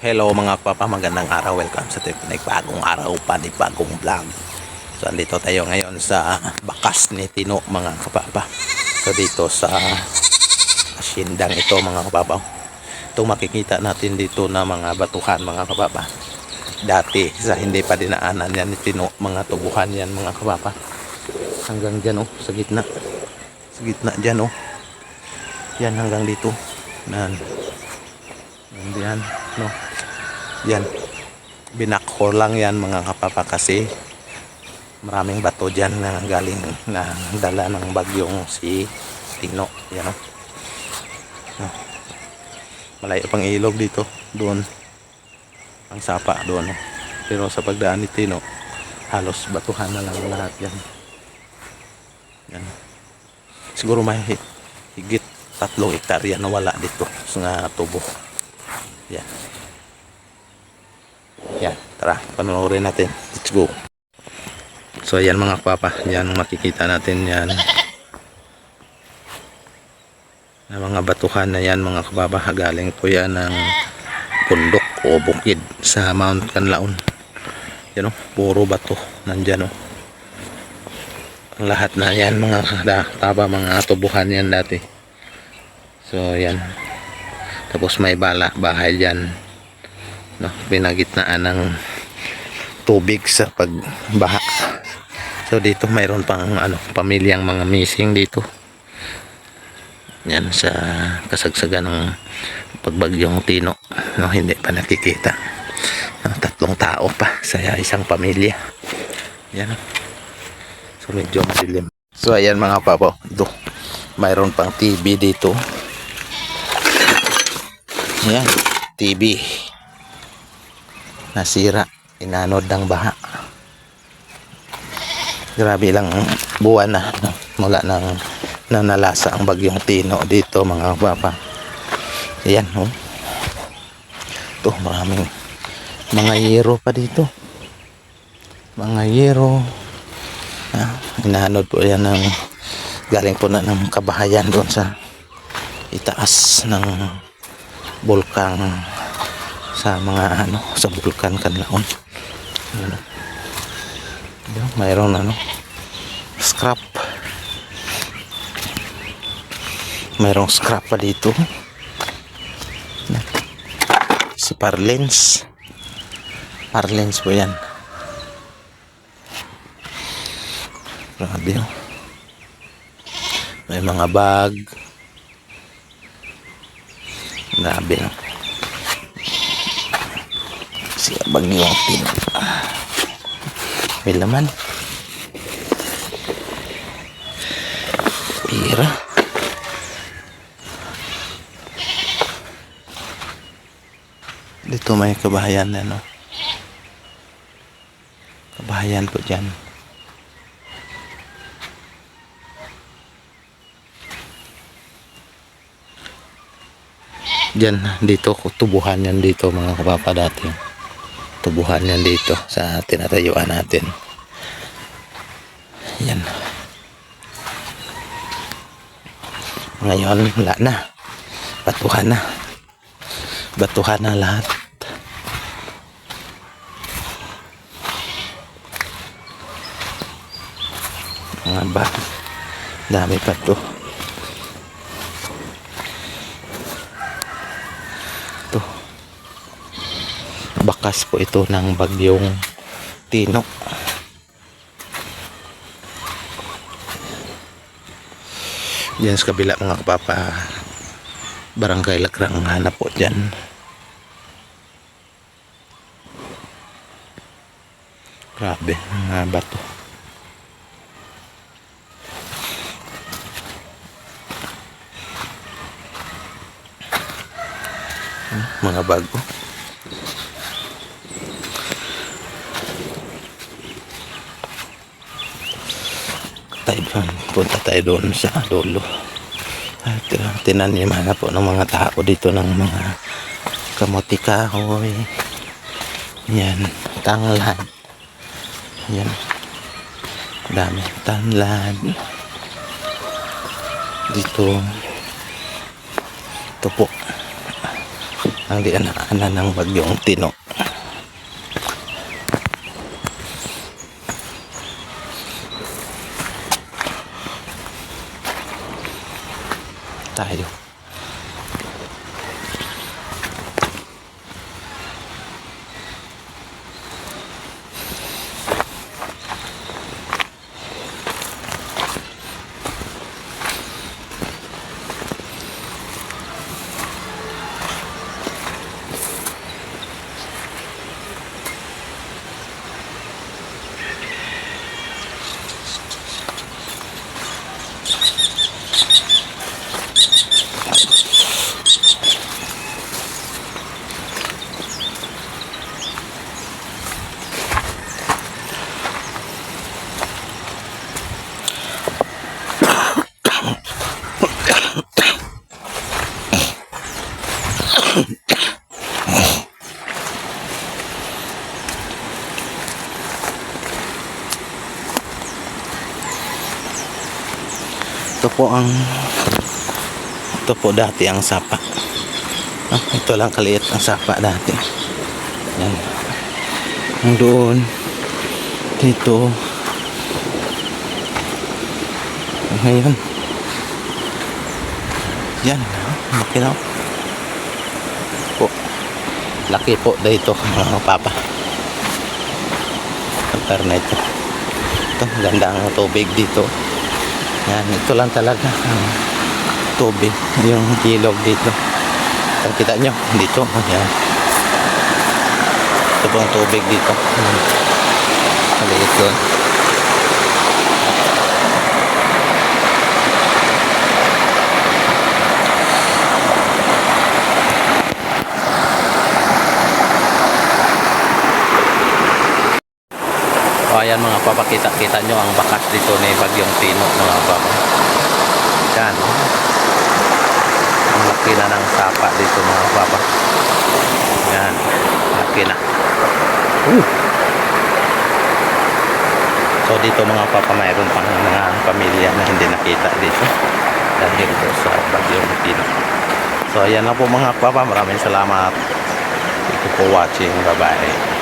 Hello mga papa, magandang araw. Welcome sa bagong araw pa, bagong vlog. So andito tayo ngayon sa bakas ni Tino mga kapapa. So dito sa asyendang ito mga kapapa. Itong makikita natin dito na mga batuhan mga kapapa. Dati sa hindi pa dinaanan yan ni Tino, mga tubuhan yan mga kapapa. Hanggang dyan oh, sa gitna. Sa gitna dyan oh. Yan hanggang dito. Yan, no. Yan. Binakho lang yan mga kapapa kasi maraming bato dyan na galing na dala ng bagyong si Tino. Yan, no. No. Malayo pang ilog dito. Doon. Ang sapa doon. No. Pero sa pagdaan ni Tino, halos batuhan na lang lahat yan. Yan. Siguro may higit 3 hektarya na wala dito sa tubo. Yan. Yan, tara, panoorin natin. Let's go. So ayan mga papa, yan makikita natin yan. Na mga batuhan na yan mga kapapa, galing po yan ng bundok o bukid sa Mount Canlaon. Yan o, puro bato nandyan o. Lahat na yan mga taba, mga tubuhan yan dati. So yan. Tapos may bahay dyan, no, pinagitnaan ng tubig sa pagbaha. So dito mayroon pang pamilyang mga missing dito. Yan sa kasagsagan ng pagbagyong Tino, no, hindi pa nakikita. 3 tao pa sa isang pamilya. Yan. So medyo madilim. So ayan mga papo, ito mayroon pang TV dito. Yan, TV nasira, inanod ng baha. Grabe lang buwan na, no? Mula nang nanalasa ang bagyong Tino dito mga papa. Ayan, oh. Ito, maraming mga yero pa dito. Mga yero. Inanod po yan ng galing po na ng kabahayan doon sa itaas ng bulkan, sa mga sa bulkan Canlaon. Mayroon scrap, mayroong scrap pa dito. Si Parlens po yan. Grabe, oh. May mga bag. Grabe, no? Siya bagyong Tino. May laman. Pira. Dito may kabahayan na, no? Kabahayan po dyan. Diyan, dito, tubuhan yan dito mga kapapa dati. Tubuhan yan dito sa tinatayuan natin. Yan. Ngayon, wala na. Batuhan na. Batuhan na lahat. Mga ba? Dami pa to. Bakas po ito ng bagyong Tino. Diyan sa kabila mga kapapa, Barangay Lakrang hanap po dyan. Grabe, mga bato. Mga bago. Punta tayo doon sa dulo at tinaniman na po ng mga tao dito ng mga kamote kahoy. Yan, tanglad. Yan, dami tanglad dito. Ito po ang dianaanan ng bagyong Tino. Tayo. Ito po dati ang sapa. Ito lang kaliit ang sapa dati. Yan. Ang doon dito ngayon yan, laki na po, laki po dito mga papa. Internet ito, ganda ang tubig dito. Yan, ito lang talaga ang tubig, yung ilog dito. Kita nyo dito, yan. Ito po ang tubig dito. Maliit doon. O ayan mga papa, kita nyo ang bakas dito ni bagyong Tino mga papa. Yan. Ang laki na ng sapa dito mga papa. Yan. Laki na. So dito mga papa, mayroon pang mga pamilya na hindi nakita dito dahil dito sa bagyong Tino. So ayan na po mga papa. Maraming salamat. Thank you for watching. Bye bye.